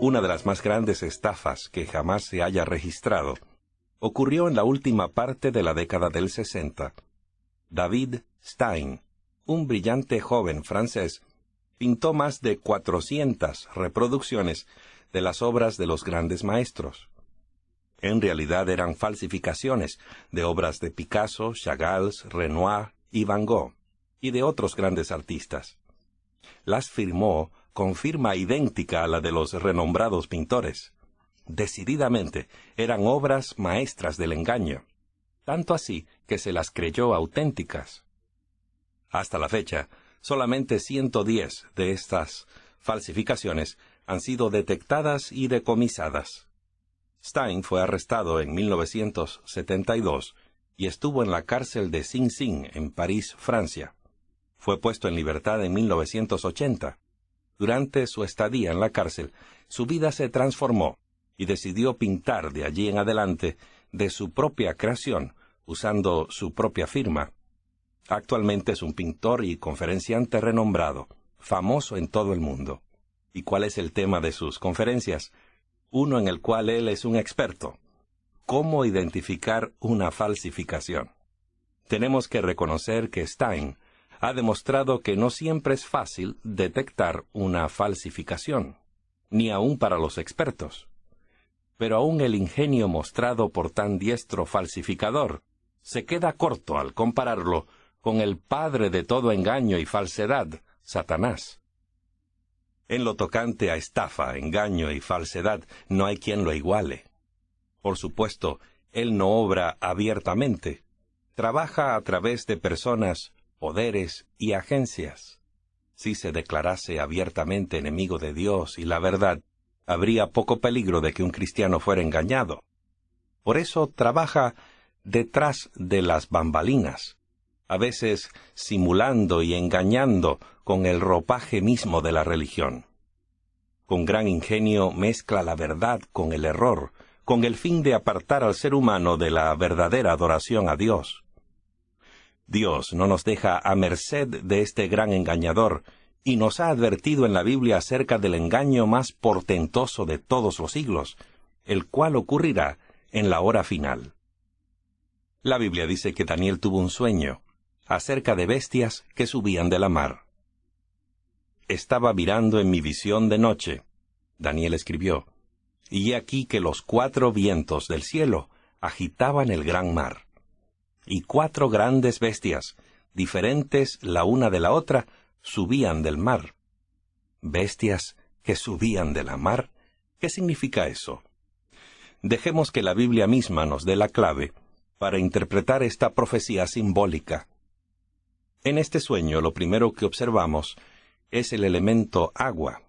Una de las más grandes estafas que jamás se haya registrado ocurrió en la última parte de la década del 60. David Stein, un brillante joven francés, pintó más de 400 reproducciones de las obras de los grandes maestros. En realidad eran falsificaciones de obras de Picasso, Chagall, Renoir y Van Gogh, y de otros grandes artistas. Las firmó con firma idéntica a la de los renombrados pintores. Decididamente eran obras maestras del engaño, tanto así que se las creyó auténticas. Hasta la fecha, solamente 110 de estas falsificaciones han sido detectadas y decomisadas. Stein fue arrestado en 1972 y estuvo en la cárcel de Sing Sing, en París, Francia. Fue puesto en libertad en 1980. Durante su estadía en la cárcel, su vida se transformó y decidió pintar de allí en adelante de su propia creación, usando su propia firma. Actualmente es un pintor y conferenciante renombrado, famoso en todo el mundo. ¿Y cuál es el tema de sus conferencias? Uno en el cual él es un experto: cómo identificar una falsificación. Tenemos que reconocer que Stein ha demostrado que no siempre es fácil detectar una falsificación, ni aun para los expertos. Pero aún el ingenio mostrado por tan diestro falsificador se queda corto al compararlo con el padre de todo engaño y falsedad, Satanás. En lo tocante a estafa, engaño y falsedad, no hay quien lo iguale. Por supuesto, él no obra abiertamente. Trabaja a través de personas, poderes y agencias. Si se declarase abiertamente enemigo de Dios y la verdad, habría poco peligro de que un cristiano fuera engañado. Por eso trabaja detrás de las bambalinas, a veces simulando y engañando con el ropaje mismo de la religión. Con gran ingenio mezcla la verdad con el error, con el fin de apartar al ser humano de la verdadera adoración a Dios. Dios no nos deja a merced de este gran engañador, y nos ha advertido en la Biblia acerca del engaño más portentoso de todos los siglos, el cual ocurrirá en la hora final. La Biblia dice que Daniel tuvo un sueño acerca de bestias que subían de la mar. Estaba mirando en mi visión de noche, Daniel escribió, y he aquí que los 4 vientos del cielo agitaban el gran mar. Y 4 grandes bestias, diferentes la una de la otra, subían del mar. ¿Bestias que subían de la mar? ¿Qué significa eso? Dejemos que la Biblia misma nos dé la clave para interpretar esta profecía simbólica. En este sueño, lo primero que observamos es el elemento agua.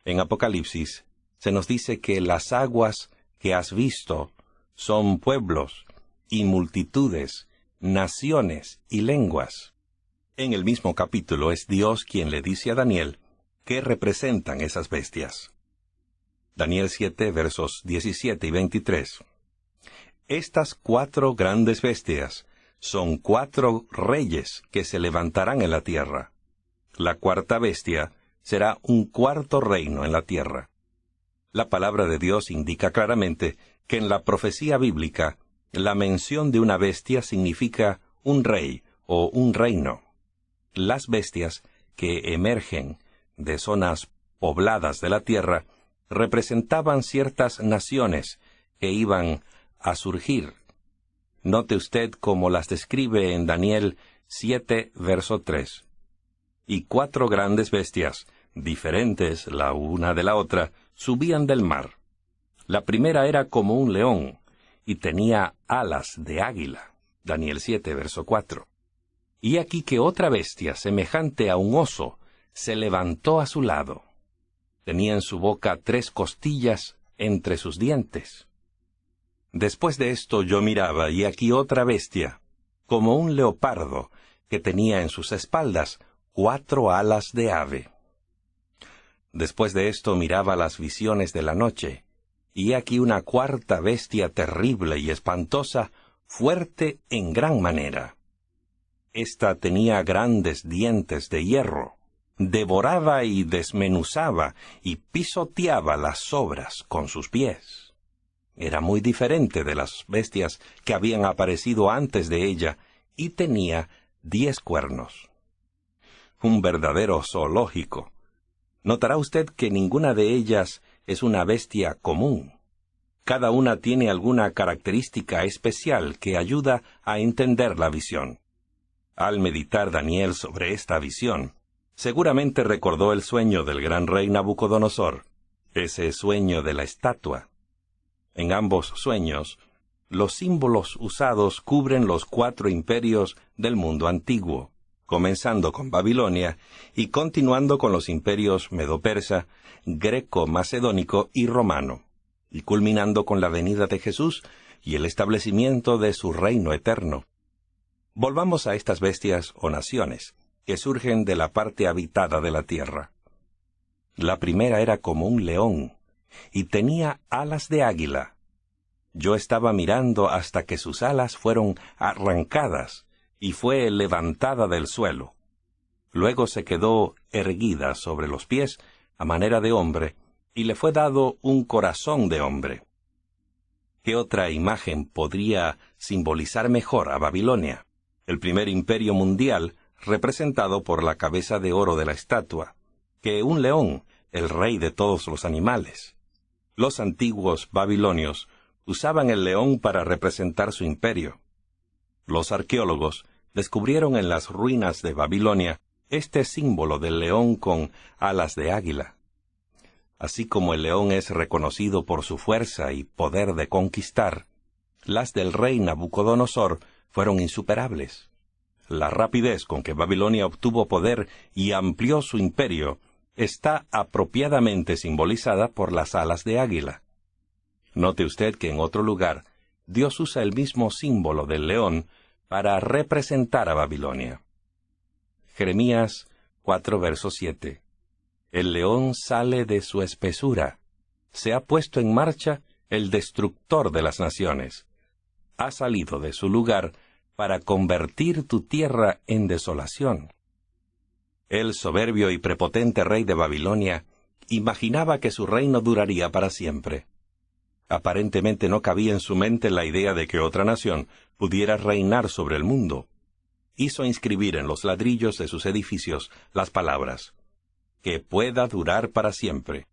En Apocalipsis se nos dice que las aguas que has visto son pueblos y multitudes, naciones y lenguas. En el mismo capítulo es Dios quien le dice a Daniel qué representan esas bestias. Daniel 7, versos 17 y 23. Estas 4 grandes bestias son 4 reyes que se levantarán en la tierra. La cuarta bestia será un cuarto reino en la tierra. La palabra de Dios indica claramente que en la profecía bíblica la mención de una bestia significa un rey o un reino. Las bestias que emergen de zonas pobladas de la tierra representaban ciertas naciones que iban a surgir. Note usted cómo las describe en Daniel 7, verso 3. Y 4 grandes bestias, diferentes la una de la otra, subían del mar. La primera era como un león, y tenía alas de águila. Daniel 7, verso 4. Y aquí que otra bestia, semejante a un oso, se levantó a su lado. Tenía en su boca 3 costillas entre sus dientes. Después de esto yo miraba, y aquí otra bestia, como un leopardo, que tenía en sus espaldas 4 alas de ave. Después de esto miraba las visiones de la noche, y aquí una cuarta bestia terrible y espantosa, fuerte en gran manera. Esta tenía grandes dientes de hierro, devoraba y desmenuzaba y pisoteaba las sobras con sus pies. Era muy diferente de las bestias que habían aparecido antes de ella y tenía 10 cuernos. Un verdadero zoológico. Notará usted que ninguna de ellas es una bestia común. Cada una tiene alguna característica especial que ayuda a entender la visión. Al meditar Daniel sobre esta visión, seguramente recordó el sueño del gran rey Nabucodonosor, ese sueño de la estatua. En ambos sueños, los símbolos usados cubren los 4 imperios del mundo antiguo, comenzando con Babilonia y continuando con los imperios medo-persa, greco-macedónico y romano, y culminando con la venida de Jesús y el establecimiento de su reino eterno. Volvamos a estas bestias o naciones, que surgen de la parte habitada de la tierra. La primera era como un león, y tenía alas de águila. Yo estaba mirando hasta que sus alas fueron arrancadas, y fue levantada del suelo. Luego se quedó erguida sobre los pies, a manera de hombre, y le fue dado un corazón de hombre. ¿Qué otra imagen podría simbolizar mejor a Babilonia, el primer imperio mundial, representado por la cabeza de oro de la estatua, que un león, el rey de todos los animales? Los antiguos babilonios usaban el león para representar su imperio. Los arqueólogos descubrieron en las ruinas de Babilonia este símbolo del león con alas de águila. Así como el león es reconocido por su fuerza y poder de conquistar, las del rey Nabucodonosor fueron insuperables. La rapidez con que Babilonia obtuvo poder y amplió su imperio está apropiadamente simbolizada por las alas de águila. Note usted que en otro lugar, Dios usa el mismo símbolo del león para representar a Babilonia. Jeremías 4, verso 7. El león sale de su espesura. Se ha puesto en marcha el destructor de las naciones. Ha salido de su lugar para convertir tu tierra en desolación. El soberbio y prepotente rey de Babilonia imaginaba que su reino duraría para siempre. Aparentemente no cabía en su mente la idea de que otra nación pudiera reinar sobre el mundo. Hizo inscribir en los ladrillos de sus edificios las palabras, que pueda durar para siempre.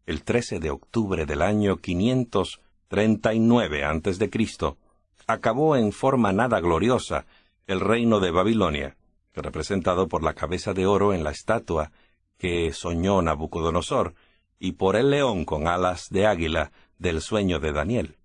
El 13 de octubre del año 539 a.C., acabó en forma nada gloriosa el reino de Babilonia, representado por la cabeza de oro en la estatua que soñó Nabucodonosor, y por el león con alas de águila del sueño de Daniel.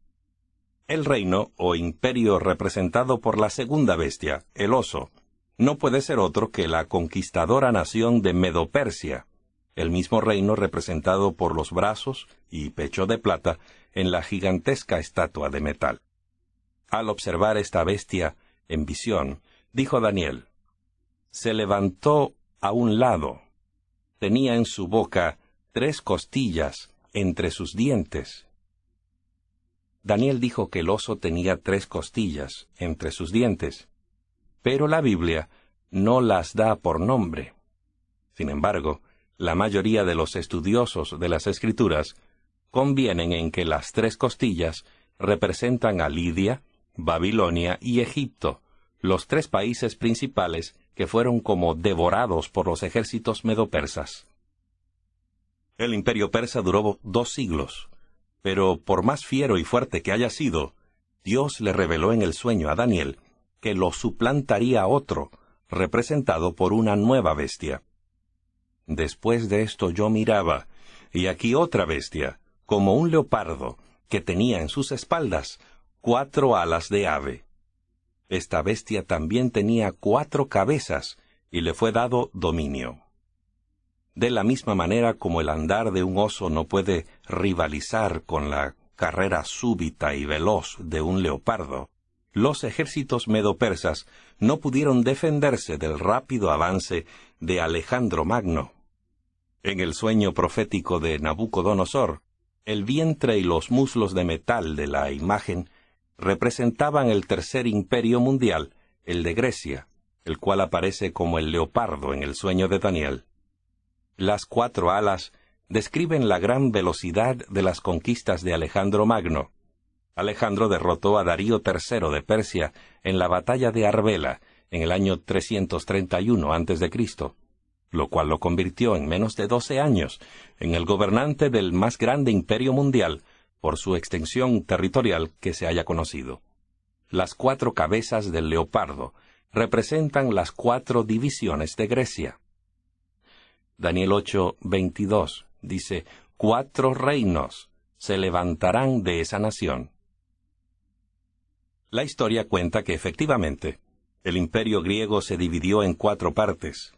El reino o imperio representado por la segunda bestia, el oso, no puede ser otro que la conquistadora nación de Medo-Persia, el mismo reino representado por los brazos y pecho de plata en la gigantesca estatua de metal. Al observar esta bestia en visión, dijo Daniel, se levantó a un lado, tenía en su boca 3 costillas entre sus dientes. Daniel dijo que el oso tenía 3 costillas entre sus dientes, pero la Biblia no las da por nombre. Sin embargo, la mayoría de los estudiosos de las Escrituras convienen en que las 3 costillas representan a Lidia, Babilonia y Egipto, los 3 países principales que fueron como devorados por los ejércitos medo-persas. El imperio persa duró 2 siglos, pero por más fiero y fuerte que haya sido, Dios le reveló en el sueño a Daniel que lo suplantaría otro, representado por una nueva bestia. Después de esto yo miraba, y aquí otra bestia, como un leopardo, que tenía en sus espaldas 4 alas de ave. Esta bestia también tenía 4 cabezas, y le fue dado dominio. De la misma manera como el andar de un oso no puede rivalizar con la carrera súbita y veloz de un leopardo, los ejércitos medo-persas no pudieron defenderse del rápido avance de Alejandro Magno. En el sueño profético de Nabucodonosor, el vientre y los muslos de metal de la imagen representaban el tercer imperio mundial, el de Grecia, el cual aparece como el leopardo en el sueño de Daniel. Las 4 alas describen la gran velocidad de las conquistas de Alejandro Magno. Alejandro derrotó a Darío III de Persia en la batalla de Arbela en el año 331 a.C., lo cual lo convirtió en menos de 12 años en el gobernante del más grande imperio mundial por su extensión territorial que se haya conocido. Las 4 cabezas del leopardo representan las 4 divisiones de Grecia. Daniel 8:22 dice: 4 reinos se levantarán de esa nación. La historia cuenta que efectivamente el imperio griego se dividió en 4 partes.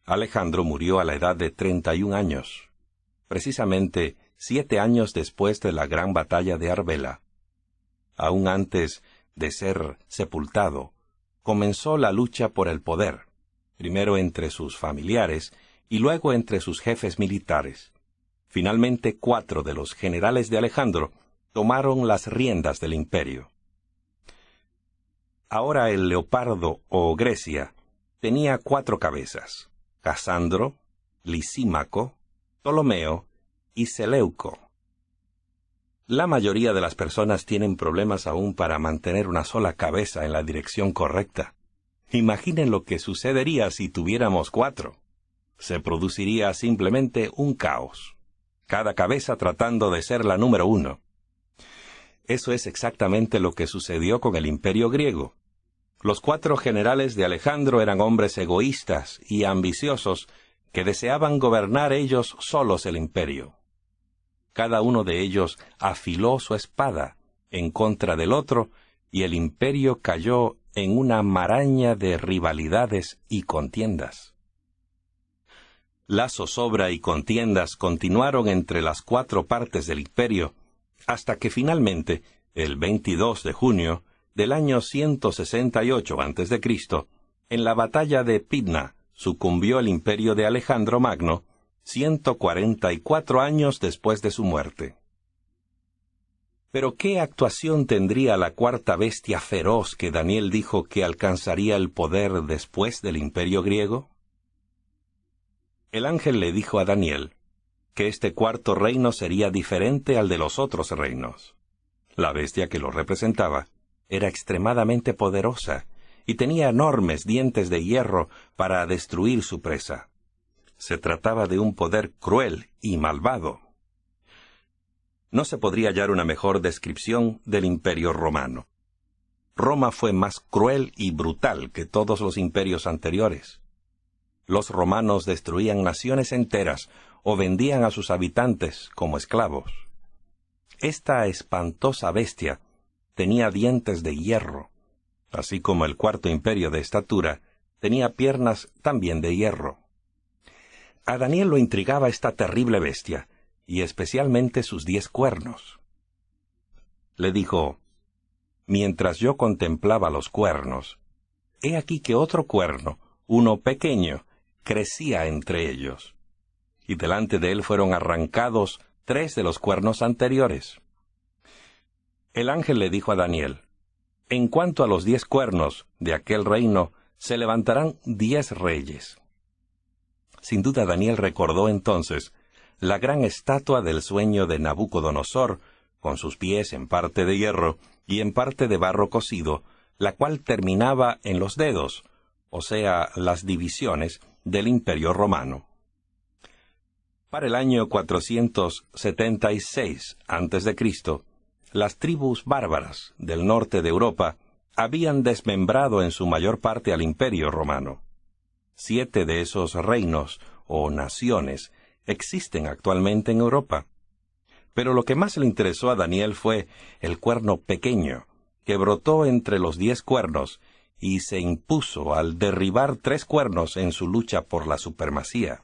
Alejandro murió a la edad de 31 años, precisamente 7 años después de la gran batalla de Arbela. Aún antes de ser sepultado, comenzó la lucha por el poder, primero entre sus familiares y luego entre sus jefes militares. Finalmente 4 de los generales de Alejandro tomaron las riendas del imperio. Ahora el leopardo o Grecia tenía 4 cabezas: Casandro, Lisímaco, Ptolomeo y Seleuco. La mayoría de las personas tienen problemas aún para mantener una sola cabeza en la dirección correcta. Imaginen lo que sucedería si tuviéramos 4. Se produciría simplemente un caos, cada cabeza tratando de ser la número 1. Eso es exactamente lo que sucedió con el imperio griego. Los 4 generales de Alejandro eran hombres egoístas y ambiciosos que deseaban gobernar ellos solos el imperio. Cada uno de ellos afiló su espada en contra del otro y el imperio cayó en una maraña de rivalidades y contiendas. La zozobra y contiendas continuaron entre las 4 partes del imperio hasta que finalmente, el 22 de junio del año 168 a.C., en la batalla de Pydna, sucumbió el imperio de Alejandro Magno, 144 años después de su muerte. Pero ¿qué actuación tendría la 4ª bestia feroz que Daniel dijo que alcanzaría el poder después del imperio griego? El ángel le dijo a Daniel que este 4º reino sería diferente al de los otros reinos. La bestia que lo representaba era extremadamente poderosa y tenía enormes dientes de hierro para destruir su presa. Se trataba de un poder cruel y malvado. No se podría hallar una mejor descripción del imperio romano. Roma fue más cruel y brutal que todos los imperios anteriores. Los romanos destruían naciones enteras o vendían a sus habitantes como esclavos. Esta espantosa bestia tenía dientes de hierro, así como el 4º imperio de estatura tenía piernas también de hierro. A Daniel lo intrigaba esta terrible bestia, y especialmente sus 10 cuernos. Le dijo: mientras yo contemplaba los cuernos, he aquí que otro cuerno, uno pequeño, crecía entre ellos, y delante de él fueron arrancados 3 de los cuernos anteriores. El ángel le dijo a Daniel: en cuanto a los 10 cuernos de aquel reino, se levantarán 10 reyes. Sin duda Daniel recordó entonces la gran estatua del sueño de Nabucodonosor, con sus pies en parte de hierro y en parte de barro cocido, la cual terminaba en los dedos, o sea, las divisiones del imperio romano. Para el año 476 a.C., las tribus bárbaras del norte de Europa habían desmembrado en su mayor parte al imperio romano. 7 de esos reinos o naciones existen actualmente en Europa. Pero lo que más le interesó a Daniel fue el cuerno pequeño, que brotó entre los 10 cuernos y se impuso al derribar 3 cuernos en su lucha por la supremacía.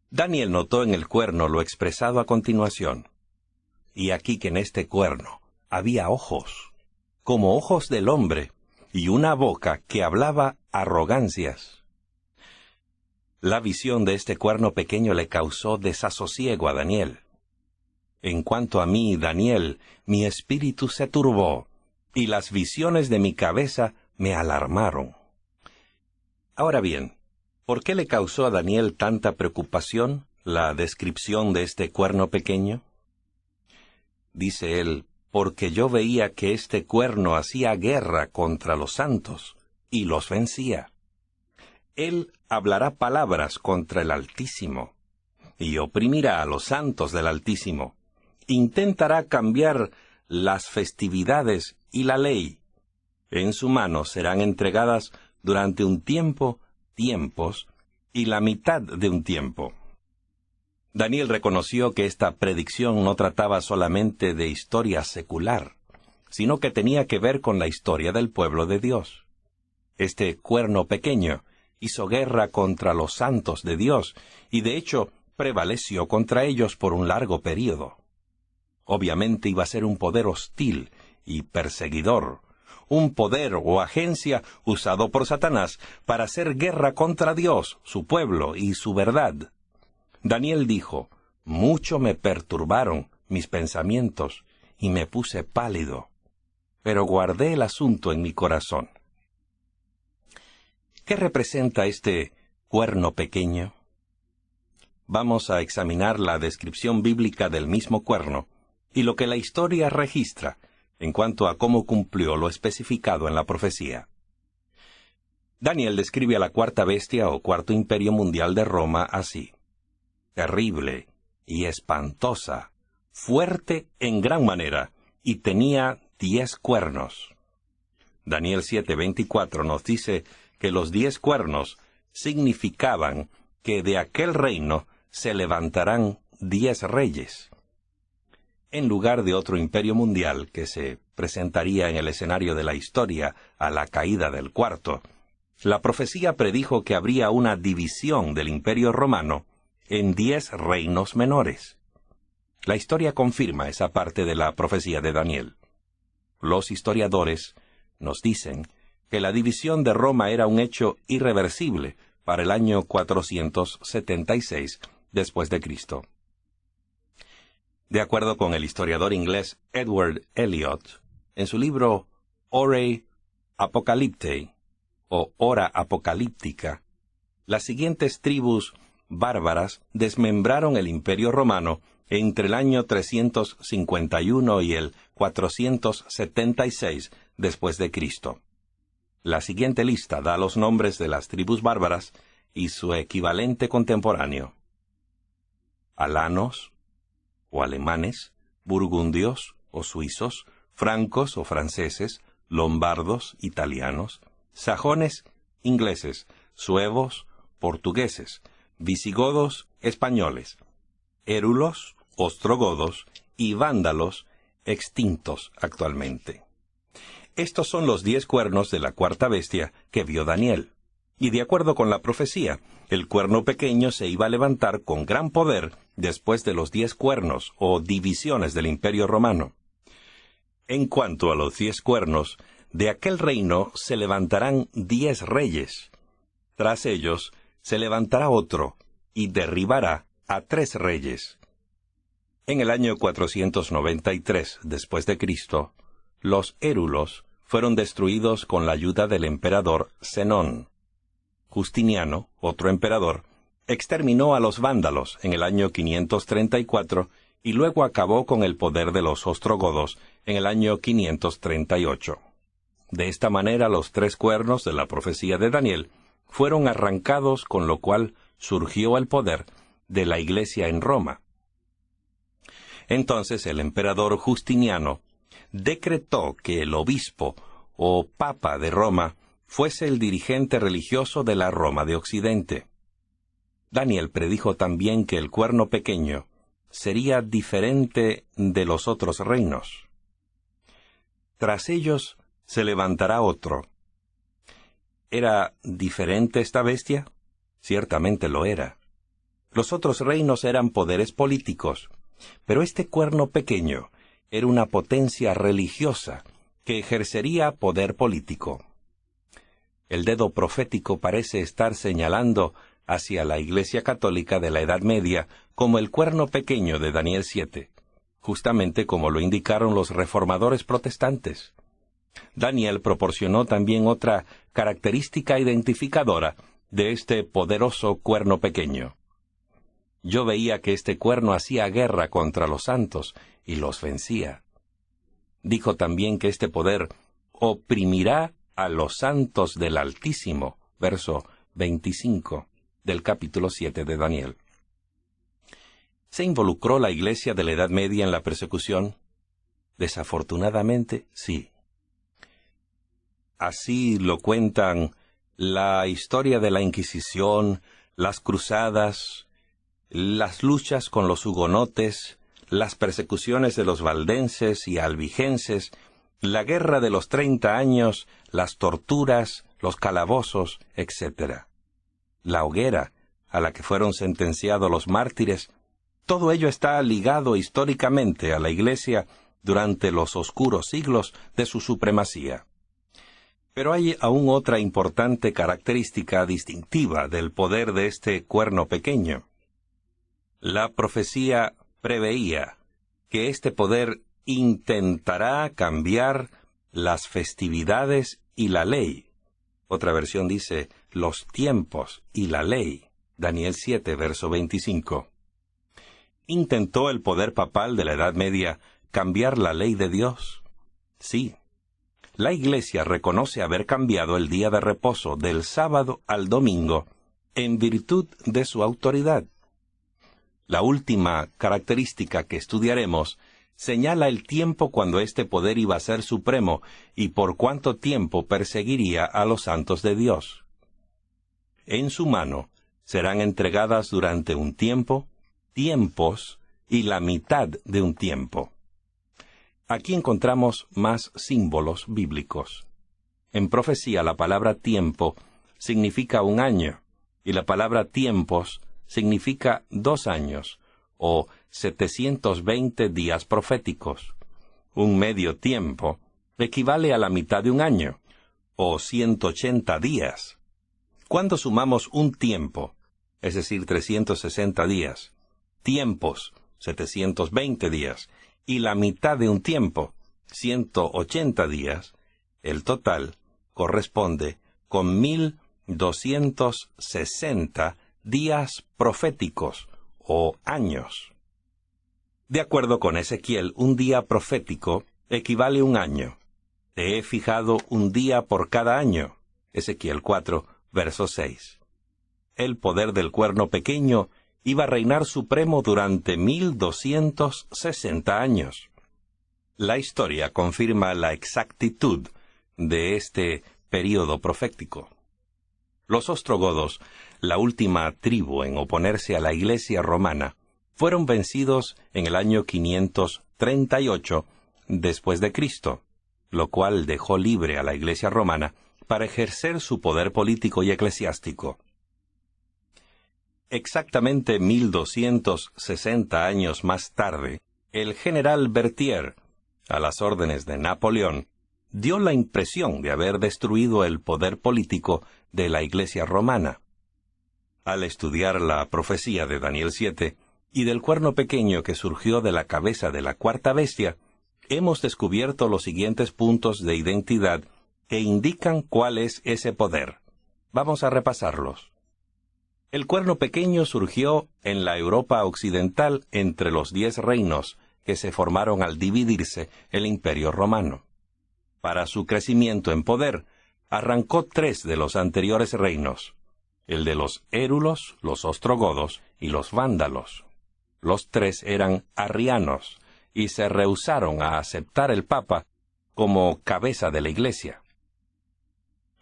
Daniel notó en el cuerno lo expresado a continuación. Y aquí que en este cuerno había ojos, como ojos del hombre, y una boca que hablaba arrogancias. La visión de este cuerno pequeño le causó desasosiego a Daniel. En cuanto a mí, Daniel, mi espíritu se turbó, y las visiones de mi cabeza me alarmaron. Ahora bien, ¿Por qué le causó a Daniel tanta preocupación la descripción de este cuerno pequeño? Dice él, porque yo veía que este cuerno hacía guerra contra los santos y los vencía. Él hablará palabras contra el Altísimo y oprimirá a los santos del Altísimo. Intentará cambiar las festividades y la ley. En su mano serán entregadas durante un tiempo, tiempos y la mitad de un tiempo. Daniel reconoció que esta predicción no trataba solamente de historia secular, sino que tenía que ver con la historia del pueblo de Dios. Este cuerno pequeño hizo guerra contra los santos de Dios y de hecho prevaleció contra ellos por un largo período. Obviamente iba a ser un poder hostil y perseguidor, un poder o agencia usado por Satanás para hacer guerra contra Dios, su pueblo y su verdad. Daniel dijo, mucho me perturbaron mis pensamientos y me puse pálido, pero guardé el asunto en mi corazón. ¿Qué representa este cuerno pequeño? Vamos a examinar la descripción bíblica del mismo cuerno y lo que la historia registra en cuanto a cómo cumplió lo especificado en la profecía. Daniel describe a la cuarta bestia o cuarto imperio mundial de Roma así: terrible y espantosa, fuerte en gran manera, y tenía 10 cuernos. Daniel 7:24 nos dice que los 10 cuernos significaban que de aquel reino se levantarán 10 reyes. En lugar de otro imperio mundial que se presentaría en el escenario de la historia a la caída del cuarto, la profecía predijo que habría una división del imperio romano en 10 reinos menores. La historia confirma esa parte de la profecía de Daniel. Los historiadores nos dicen que la división de Roma era un hecho irreversible para el año 476 después de Cristo. De acuerdo con el historiador inglés Edward Elliot, en su libro Ore Apocalyptae, o Hora Apocalíptica, las siguientes tribus bárbaras desmembraron el Imperio Romano entre el año 351 y el 476 después de Cristo. La siguiente lista da los nombres de las tribus bárbaras y su equivalente contemporáneo: alanos o alemanes, burgundios o suizos, francos o franceses, lombardos, italianos, sajones, ingleses, suevos, portugueses, visigodos, españoles, érulos, ostrogodos y vándalos, extintos actualmente. Estos son los 10 cuernos de la cuarta bestia que vio Daniel. Y de acuerdo con la profecía, el cuerno pequeño se iba a levantar con gran poder después de los 10 cuernos o divisiones del Imperio Romano. En cuanto a los 10 cuernos, de aquel reino se levantarán 10 reyes. Tras ellos se levantará otro y derribará a 3 reyes. En el año 493 después de Cristo, los érulos fueron destruidos con la ayuda del emperador Zenón. Justiniano, otro emperador, exterminó a los vándalos en el año 534 y luego acabó con el poder de los ostrogodos en el año 538. De esta manera los 3 cuernos de la profecía de Daniel fueron arrancados, con lo cual surgió el poder de la Iglesia en Roma. Entonces el emperador Justiniano decretó que el obispo o papa de Roma fuese el dirigente religioso de la Roma de Occidente. Daniel predijo también que el cuerno pequeño sería diferente de los otros reinos. Tras ellos se levantará otro. ¿Era diferente esta bestia? Ciertamente lo era. Los otros reinos eran poderes políticos, pero este cuerno pequeño era una potencia religiosa que ejercería poder político. El dedo profético parece estar señalando hacia la Iglesia Católica de la Edad Media como el cuerno pequeño de Daniel 7, justamente como lo indicaron los reformadores protestantes. Daniel proporcionó también otra característica identificadora de este poderoso cuerno pequeño. Yo veía que este cuerno hacía guerra contra los santos y los vencía. Dijo también que este poder oprimirá a los santos del Altísimo, verso 25 del capítulo 7 de Daniel. ¿Se involucró la Iglesia de la Edad Media en la persecución? Desafortunadamente, sí. Así lo cuentan la historia de la Inquisición, las cruzadas, las luchas con los hugonotes, las persecuciones de los valdenses y albigenses, la guerra de los 30 años, las torturas, los calabozos, etc. La hoguera a la que fueron sentenciados los mártires, todo ello está ligado históricamente a la Iglesia durante los oscuros siglos de su supremacía. Pero hay aún otra importante característica distintiva del poder de este cuerno pequeño. La profecía preveía que este poder intentará cambiar las festividades y la ley. Otra versión dice, los tiempos y la ley. Daniel 7, verso 25. ¿Intentó el poder papal de la Edad Media cambiar la ley de Dios? Sí. La Iglesia reconoce haber cambiado el día de reposo del sábado al domingo en virtud de su autoridad. La última característica que estudiaremos señala el tiempo cuando este poder iba a ser supremo y por cuánto tiempo perseguiría a los santos de Dios. En su mano serán entregadas durante un tiempo, tiempos y la mitad de un tiempo. Aquí encontramos más símbolos bíblicos. En profecía la palabra tiempo significa un año y la palabra tiempos significa 2 años o 720 días proféticos. Un medio tiempo equivale a la mitad de un año o 180 días. Cuando sumamos un tiempo, es decir, 360 días, tiempos, 720 días, y la mitad de un tiempo, 180 días, el total corresponde con 1260 días proféticos o años. De acuerdo con Ezequiel, un día profético equivale a un año. Te he fijado un día por cada año. Ezequiel 4, verso 6. El poder del cuerno pequeño iba a reinar supremo durante 1260 años. La historia confirma la exactitud de este período profético. Los ostrogodos, la última tribu en oponerse a la Iglesia romana, fueron vencidos en el año 538 después de Cristo, lo cual dejó libre a la Iglesia romana para ejercer su poder político y eclesiástico. Exactamente 1260 años más tarde, el general Berthier, a las órdenes de Napoleón, dio la impresión de haber destruido el poder político de la Iglesia romana. Al estudiar la profecía de Daniel 7 y del cuerno pequeño que surgió de la cabeza de la cuarta bestia, hemos descubierto los siguientes puntos de identidad que indican cuál es ese poder. Vamos a repasarlos. El cuerno pequeño surgió en la Europa occidental entre los 10 reinos que se formaron al dividirse el Imperio Romano. Para su crecimiento en poder, arrancó 3 de los anteriores reinos, el de los érulos, los ostrogodos y los vándalos. Los 3 eran arrianos y se rehusaron a aceptar el Papa como cabeza de la Iglesia.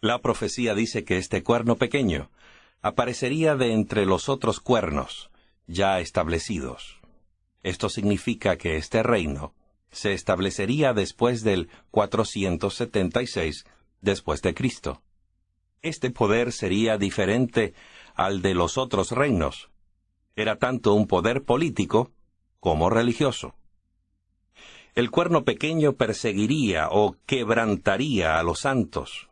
La profecía dice que este cuerno pequeño aparecería de entre los otros cuernos ya establecidos. Esto significa que este reino se establecería después del 476 después de Cristo. Este poder sería diferente al de los otros reinos. Era tanto un poder político como religioso. El cuerno pequeño perseguiría o quebrantaría a los santos.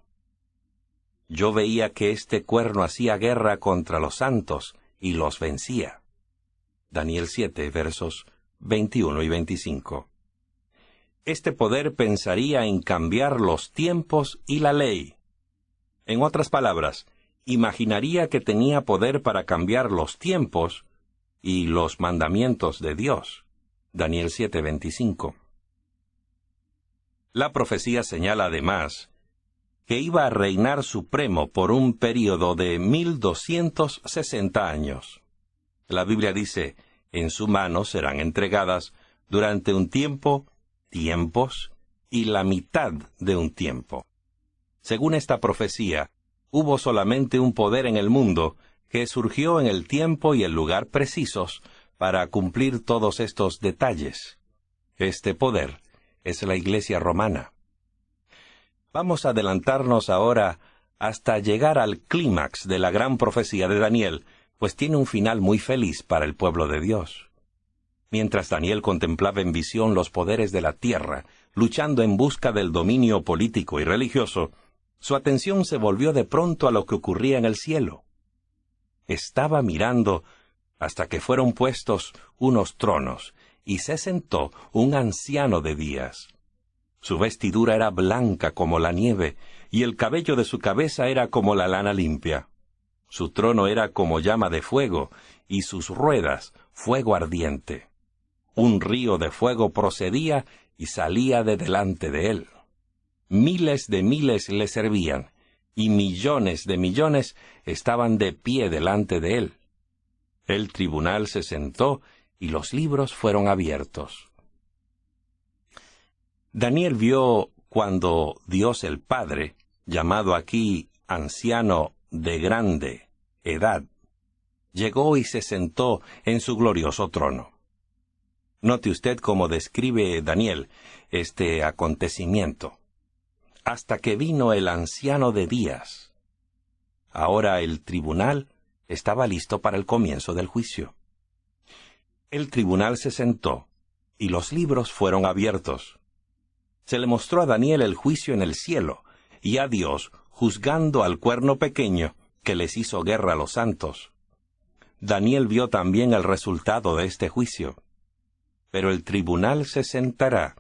Yo veía que este cuerno hacía guerra contra los santos y los vencía. Daniel 7, versos 21 y 25. Este poder pensaría en cambiar los tiempos y la ley. En otras palabras, imaginaría que tenía poder para cambiar los tiempos y los mandamientos de Dios. Daniel 7:25. La profecía señala además que iba a reinar supremo por un período de 1260 años. La Biblia dice, en su mano serán entregadas durante un tiempo, tiempos y la mitad de un tiempo. Según esta profecía, hubo solamente un poder en el mundo que surgió en el tiempo y el lugar precisos para cumplir todos estos detalles. Este poder es la Iglesia romana. Vamos a adelantarnos ahora hasta llegar al clímax de la gran profecía de Daniel, pues tiene un final muy feliz para el pueblo de Dios. Mientras Daniel contemplaba en visión los poderes de la tierra, luchando en busca del dominio político y religioso, su atención se volvió de pronto a lo que ocurría en el cielo. Estaba mirando hasta que fueron puestos unos tronos, y se sentó un anciano de días. Su vestidura era blanca como la nieve, y el cabello de su cabeza era como la lana limpia. Su trono era como llama de fuego, y sus ruedas fuego ardiente. Un río de fuego procedía y salía de delante de él. Miles de miles le servían, y millones de millones estaban de pie delante de él. El tribunal se sentó, y los libros fueron abiertos. Daniel vio cuando Dios el Padre, llamado aquí anciano de grande edad, llegó y se sentó en su glorioso trono. Note usted cómo describe Daniel este acontecimiento. Hasta que vino el anciano de días. Ahora el tribunal estaba listo para el comienzo del juicio. El tribunal se sentó, y los libros fueron abiertos. Se le mostró a Daniel el juicio en el cielo, y a Dios juzgando al cuerno pequeño que les hizo guerra a los santos. Daniel vio también el resultado de este juicio. Pero el tribunal se sentará,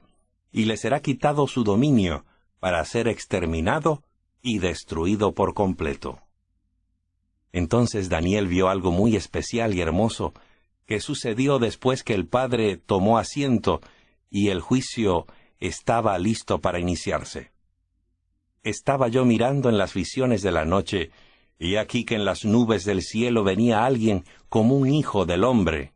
y le será quitado su dominio para ser exterminado y destruido por completo. Entonces Daniel vio algo muy especial y hermoso que sucedió después que el Padre tomó asiento y el juicio estaba listo para iniciarse. Estaba yo mirando en las visiones de la noche, y aquí que en las nubes del cielo venía alguien como un hijo del hombre.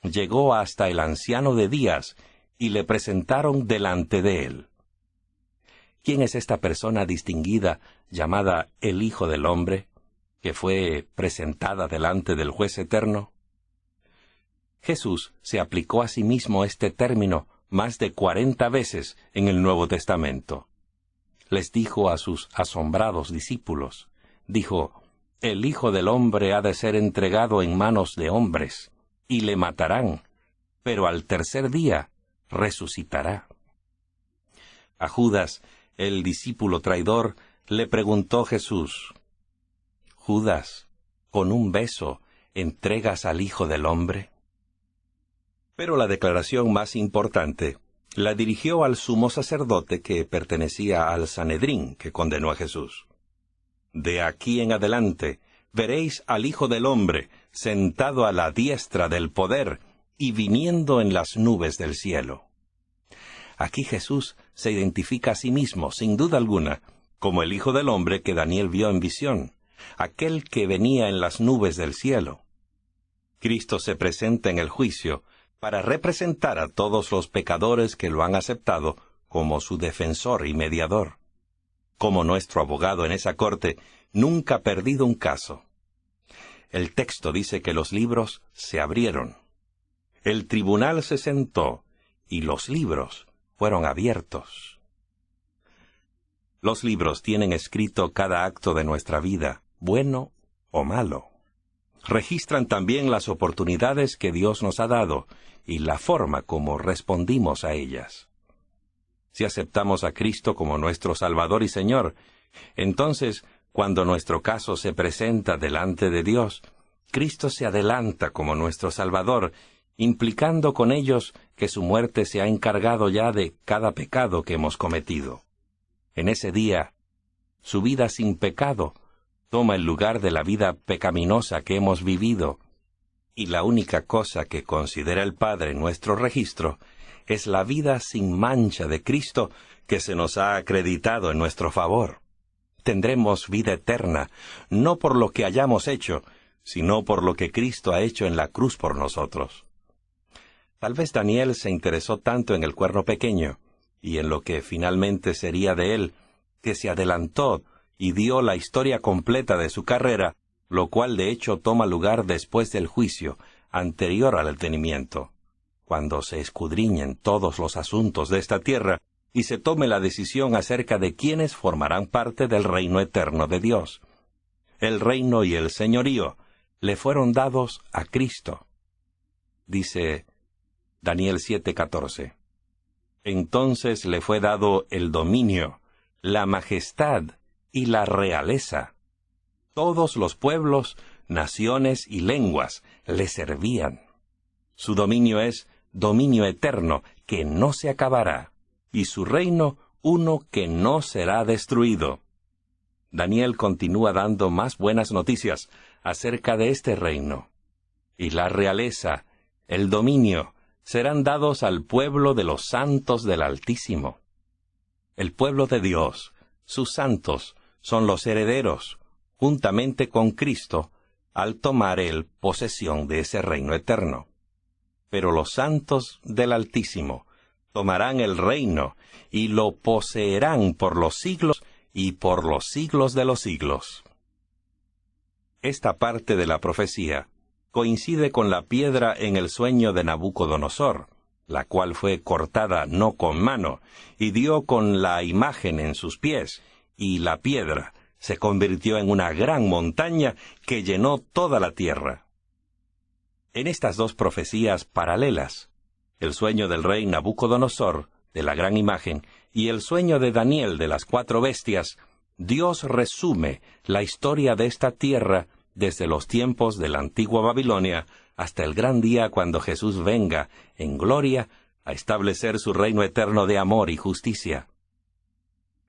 Llegó hasta el anciano de días, y le presentaron delante de él. ¿Quién es esta persona distinguida llamada el Hijo del Hombre, que fue presentada delante del juez eterno? Jesús se aplicó a sí mismo este término más de 40 veces en el Nuevo Testamento. Les dijo a sus asombrados discípulos, dijo, «El Hijo del Hombre ha de ser entregado en manos de hombres, y le matarán, pero al tercer día resucitará». A Judas, el discípulo traidor, le preguntó Jesús, «Judas, ¿con un beso entregas al Hijo del Hombre?» Pero la declaración más importante la dirigió al sumo sacerdote que pertenecía al Sanedrín, que condenó a Jesús. «De aquí en adelante veréis al Hijo del Hombre sentado a la diestra del poder y viniendo en las nubes del cielo». Aquí Jesús se identifica a sí mismo, sin duda alguna, como el Hijo del Hombre que Daniel vio en visión, aquel que venía en las nubes del cielo. Cristo se presenta en el juicio para representar a todos los pecadores que lo han aceptado como su defensor y mediador. Como nuestro abogado en esa corte, nunca ha perdido un caso. El texto dice que los libros se abrieron. El tribunal se sentó y los libros fueron abiertos. Los libros tienen escrito cada acto de nuestra vida, bueno o malo. Registran también las oportunidades que Dios nos ha dado y la forma como respondimos a ellas. Si aceptamos a Cristo como nuestro Salvador y Señor, entonces, cuando nuestro caso se presenta delante de Dios, Cristo se adelanta como nuestro Salvador, implicando con ellos que su muerte se ha encargado ya de cada pecado que hemos cometido. En ese día, su vida sin pecado toma el lugar de la vida pecaminosa que hemos vivido, y la única cosa que considera el Padre en nuestro registro es la vida sin mancha de Cristo que se nos ha acreditado en nuestro favor. Tendremos vida eterna, no por lo que hayamos hecho, sino por lo que Cristo ha hecho en la cruz por nosotros. Tal vez Daniel se interesó tanto en el cuerno pequeño, y en lo que finalmente sería de él, que se adelantó y dio la historia completa de su carrera, lo cual de hecho toma lugar después del juicio, anterior al detenimiento, cuando se escudriñen todos los asuntos de esta tierra y se tome la decisión acerca de quiénes formarán parte del reino eterno de Dios. El reino y el señorío le fueron dados a Cristo. Dice Daniel 7:14. Entonces le fue dado el dominio, la majestad y la realeza. Todos los pueblos, naciones y lenguas le servían. Su dominio es dominio eterno que no se acabará, y su reino uno que no será destruido. Daniel continúa dando más buenas noticias acerca de este reino. Y la realeza, el dominio, serán dados al pueblo de los santos del Altísimo. El pueblo de Dios, sus santos, son los herederos, juntamente con Cristo, al tomar él posesión de ese reino eterno. Pero los santos del Altísimo tomarán el reino y lo poseerán por los siglos y por los siglos de los siglos. Esta parte de la profecía coincide con la piedra en el sueño de Nabucodonosor, la cual fue cortada no con mano, y dio con la imagen en sus pies, y la piedra se convirtió en una gran montaña que llenó toda la tierra. En estas dos profecías paralelas, el sueño del rey Nabucodonosor, de la gran imagen, y el sueño de Daniel de las 4 bestias, Dios resume la historia de esta tierra desde los tiempos de la antigua Babilonia hasta el gran día cuando Jesús venga en gloria a establecer su reino eterno de amor y justicia.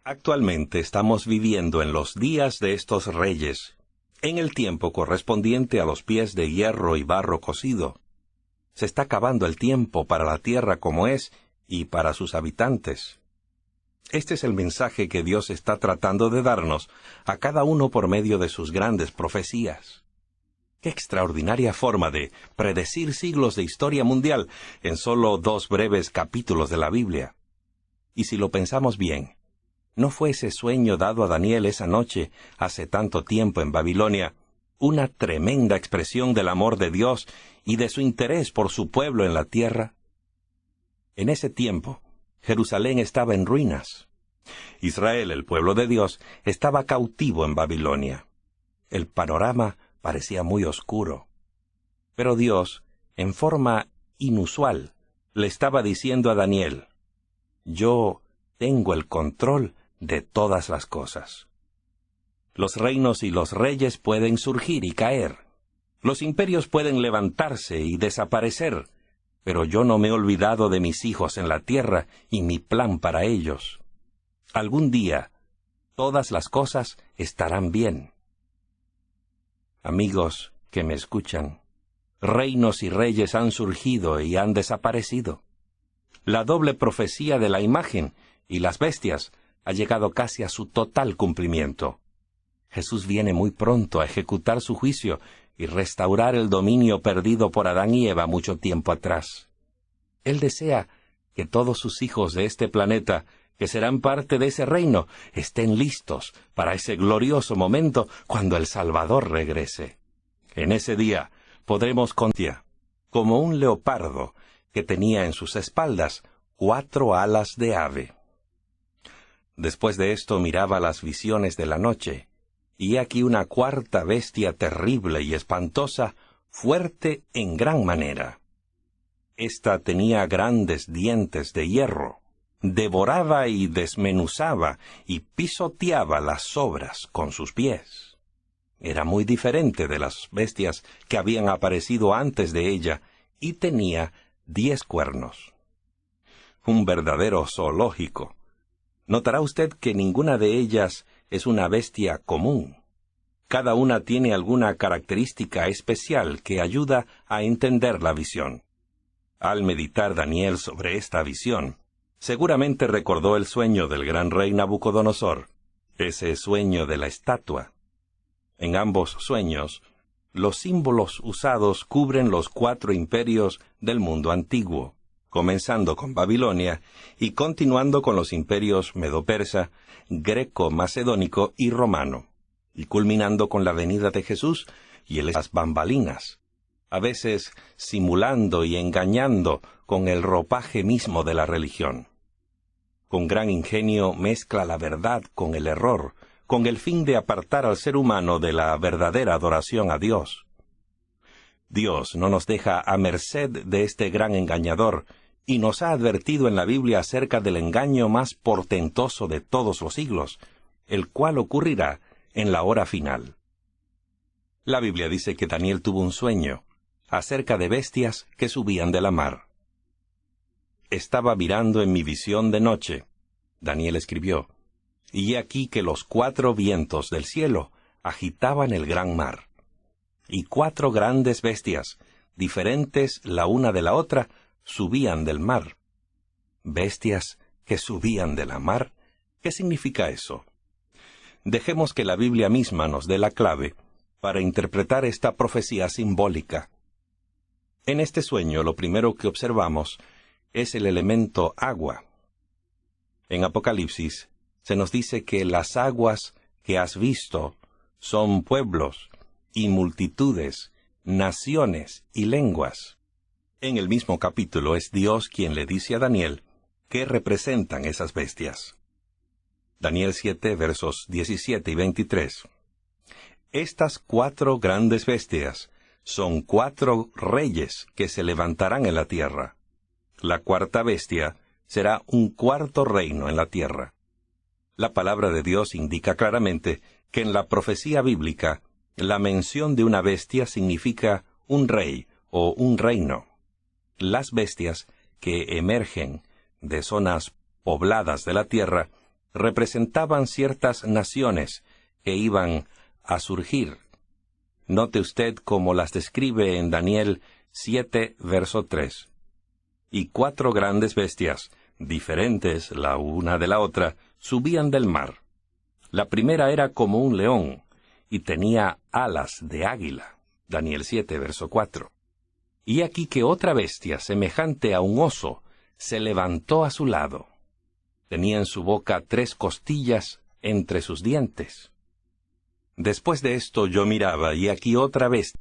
Actualmente estamos viviendo en los días de estos reyes, en el tiempo correspondiente a los pies de hierro y barro cocido. Se está acabando el tiempo para la tierra como es y para sus habitantes. Este es el mensaje que Dios está tratando de darnos a cada uno por medio de sus grandes profecías. ¡Qué extraordinaria forma de predecir siglos de historia mundial en solo 2 breves capítulos de la Biblia! Y si lo pensamos bien, ¿no fue ese sueño dado a Daniel esa noche, hace tanto tiempo en Babilonia, una tremenda expresión del amor de Dios y de su interés por su pueblo en la tierra? En ese tiempo, Jerusalén estaba en ruinas. Israel, el pueblo de Dios, estaba cautivo en Babilonia. El panorama parecía muy oscuro. Pero Dios, en forma inusual, le estaba diciendo a Daniel: yo tengo el control de todas las cosas. Los reinos y los reyes pueden surgir y caer. Los imperios pueden levantarse y desaparecer, pero yo no me he olvidado de mis hijos en la tierra y mi plan para ellos. Algún día, todas las cosas estarán bien. Amigos que me escuchan, reinos y reyes han surgido y han desaparecido. La doble profecía de la imagen y las bestias ha llegado casi a su total cumplimiento. Jesús viene muy pronto a ejecutar su juicio y restaurar el dominio perdido por Adán y Eva mucho tiempo atrás. Él desea que todos sus hijos de este planeta, que serán parte de ese reino, estén listos para ese glorioso momento cuando el Salvador regrese. En ese día podremos contar como un leopardo que tenía en sus espaldas 4 alas de ave. Después de esto miraba las visiones de la noche, y aquí una 4ª bestia terrible y espantosa, fuerte en gran manera. Esta tenía grandes dientes de hierro, devoraba y desmenuzaba y pisoteaba las sobras con sus pies. Era muy diferente de las bestias que habían aparecido antes de ella, y tenía 10 cuernos. Un verdadero zoológico. Notará usted que ninguna de ellas es una bestia común. Cada una tiene alguna característica especial que ayuda a entender la visión. Al meditar Daniel sobre esta visión, seguramente recordó el sueño del gran rey Nabucodonosor, ese sueño de la estatua. En ambos sueños, los símbolos usados cubren los 4 imperios del mundo antiguo, comenzando con Babilonia y continuando con los imperios medo-persa, greco-macedónico y romano, y culminando con la venida de Jesús y las bambalinas, a veces simulando y engañando con el ropaje mismo de la religión. Con gran ingenio mezcla la verdad con el error, con el fin de apartar al ser humano de la verdadera adoración a Dios. Dios no nos deja a merced de este gran engañador, y nos ha advertido en la Biblia acerca del engaño más portentoso de todos los siglos, el cual ocurrirá en la hora final. La Biblia dice que Daniel tuvo un sueño acerca de bestias que subían de la mar. Estaba mirando en mi visión de noche, Daniel escribió, y he aquí que los 4 vientos del cielo agitaban el gran mar. Y 4 grandes bestias, diferentes la una de la otra, subían del mar. ¿Bestias que subían de la mar? ¿Qué significa eso? Dejemos que la Biblia misma nos dé la clave para interpretar esta profecía simbólica. En este sueño lo primero que observamos es el elemento agua. En Apocalipsis se nos dice que las aguas que has visto son pueblos y multitudes, naciones y lenguas. En el mismo capítulo es Dios quien le dice a Daniel qué representan esas bestias. Daniel 7, versos 17 y 23. Estas 4 grandes bestias son 4 reyes que se levantarán en la tierra. La 4ª bestia será un 4º reino en la tierra. La palabra de Dios indica claramente que en la profecía bíblica, la mención de una bestia significa un rey o un reino. Las bestias que emergen de zonas pobladas de la tierra representaban ciertas naciones que iban a surgir. Note usted cómo las describe en Daniel 7, verso 3. Y 4 grandes bestias, diferentes la una de la otra, subían del mar. La primera era como un león, y tenía alas de águila. Daniel 7, verso 4. Y aquí que otra bestia, semejante a un oso, se levantó a su lado. Tenía en su boca 3 costillas entre sus dientes. Después de esto yo miraba, y aquí otra bestia.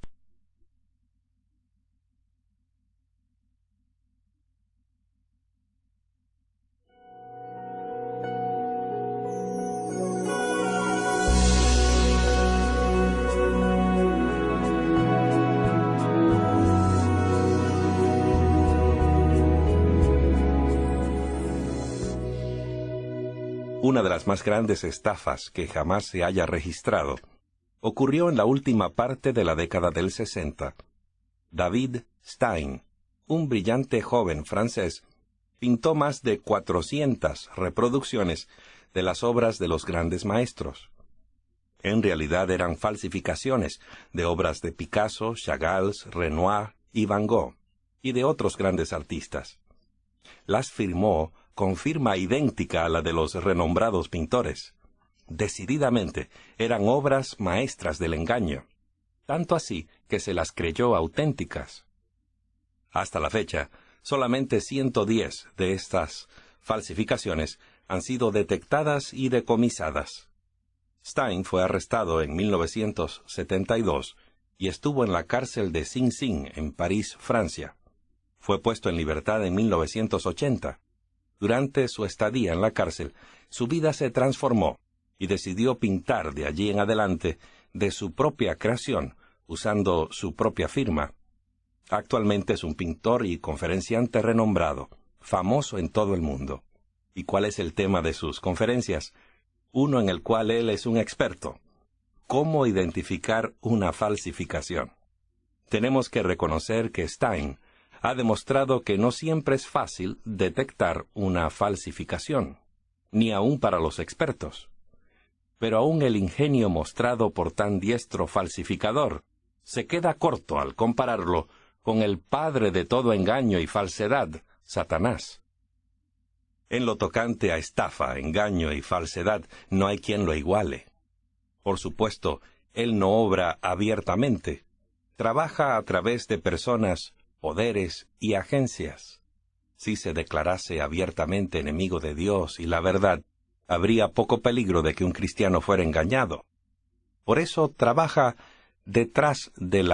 Una de las más grandes estafas que jamás se haya registrado ocurrió en la última parte de la década del 60. David Stein, un brillante joven francés, pintó más de 400 reproducciones de las obras de los grandes maestros. En realidad eran falsificaciones de obras de Picasso, Chagall, Renoir y Van Gogh, y de otros grandes artistas. Las firmó con firma idéntica a la de los renombrados pintores. Decididamente, eran obras maestras del engaño, tanto así que se las creyó auténticas. Hasta la fecha, solamente 110 de estas falsificaciones han sido detectadas y decomisadas. Stein fue arrestado en 1972 y estuvo en la cárcel de Sing Sing, en París, Francia. Fue puesto en libertad en 1980. Durante su estadía en la cárcel, su vida se transformó y decidió pintar de allí en adelante de su propia creación, usando su propia firma. Actualmente es un pintor y conferenciante renombrado, famoso en todo el mundo. ¿Y cuál es el tema de sus conferencias? Uno en el cual él es un experto. ¿Cómo identificar una falsificación? Tenemos que reconocer que Stein ha demostrado que no siempre es fácil detectar una falsificación, ni aun para los expertos. pero aún el ingenio mostrado por tan diestro falsificador se queda corto al compararlo con el padre de todo engaño y falsedad, Satanás. En lo tocante a estafa, engaño y falsedad, no hay quien lo iguale. Por supuesto, él no obra abiertamente. Trabaja a través de personas, poderes y agencias. Si se declarase abiertamente enemigo de Dios y la verdad, habría poco peligro de que un cristiano fuera engañado. Por eso trabaja detrás de la